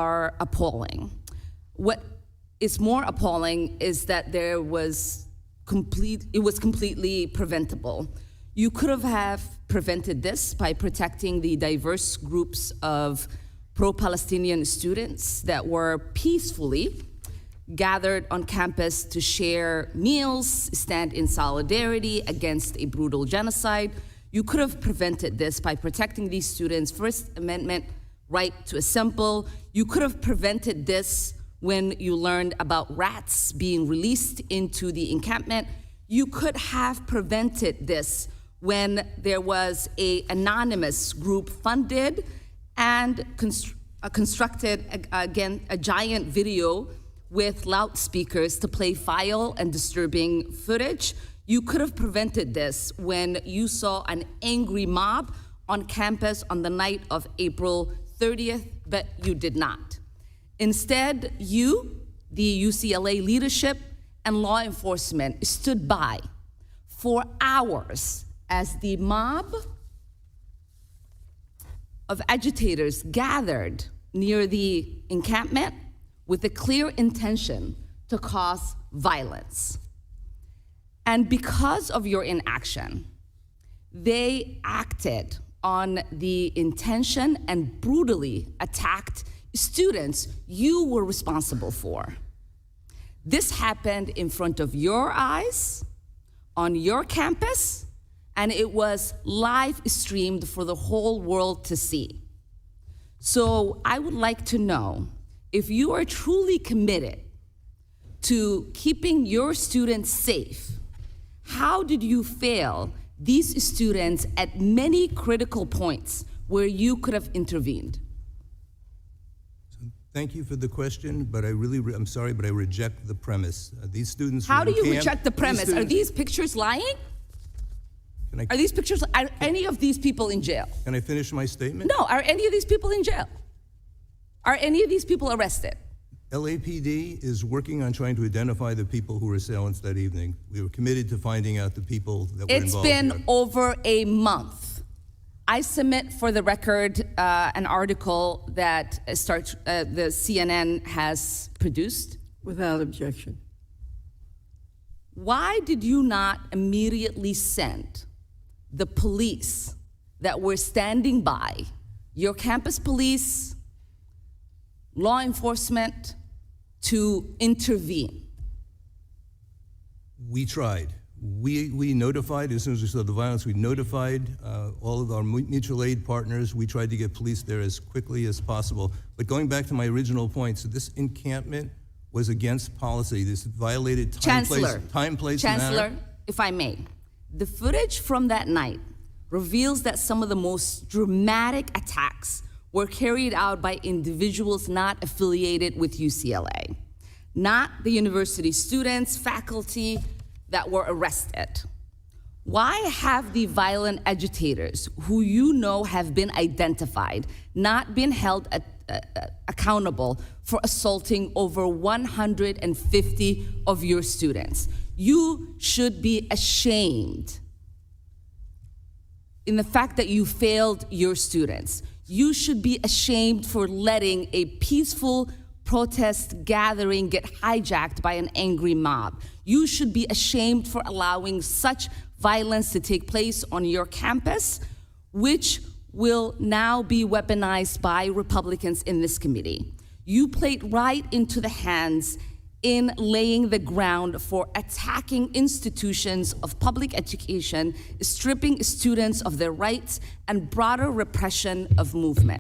are appalling. What is more appalling is that it was completely preventable. You could have prevented this by protecting the diverse groups of pro-Palestinian students that were peacefully gathered on campus to share meals, stand in solidarity against a brutal genocide. You could have prevented this by protecting these students' First Amendment right to assemble. You could have prevented this when you learned about rats being released into the encampment. You could have prevented this when there was an anonymous group funded and constructed, again, a giant video with loudspeakers to play vile and disturbing footage. You could have prevented this when you saw an angry mob on campus on the night of April 30th, but you did not. Instead, you, the UCLA leadership and law enforcement, stood by for hours as the mob of agitators gathered near the encampment with a clear intention to cause violence. And because of your inaction, they acted on the intention and brutally attacked students you were responsible for. This happened in front of your eyes, on your campus, and it was live streamed for the whole world to see. So I would like to know if you are truly committed to keeping your students safe. How did you fail these students at many critical points where you could have intervened? Thank you for the question, but I'm sorry, but I reject the premise. These students. How do you reject the premise? Are these pictures lying? Are these pictures? Are any of these people in jail? Can I finish my statement? No. Are any of these people in jail? Are any of these people arrested? LAPD is working on trying to identify the people who were assailants that evening. We were committed to finding out the people that were involved. It's been over a month. I submit for the record an article that the CNN has produced. Without objection. Why did you not immediately send the police that were standing by, your campus police, law enforcement, to intervene? We tried. We notified, as soon as we saw the violence, we notified all of our mutual aid partners. We tried to get police there as quickly as possible. But going back to my original point, so this encampment was against policy. This violated time, place, and Chancellor, manner. if I may, the footage from that night reveals that some of the most dramatic attacks were carried out by individuals not affiliated with UCLA, not the university students, faculty that were arrested. Why have the violent agitators, who you know have been identified, not been held accountable for assaulting over 150 of your students? You should be ashamed in the fact that you failed your students. You should be ashamed for letting a peaceful protest gathering get hijacked by an angry mob. You should be ashamed for allowing such violence to take place on your campus, which will now be weaponized by Republicans in this committee. You played right into the hands in laying the ground for attacking institutions of public education, stripping students of their rights, and broader repression of movement.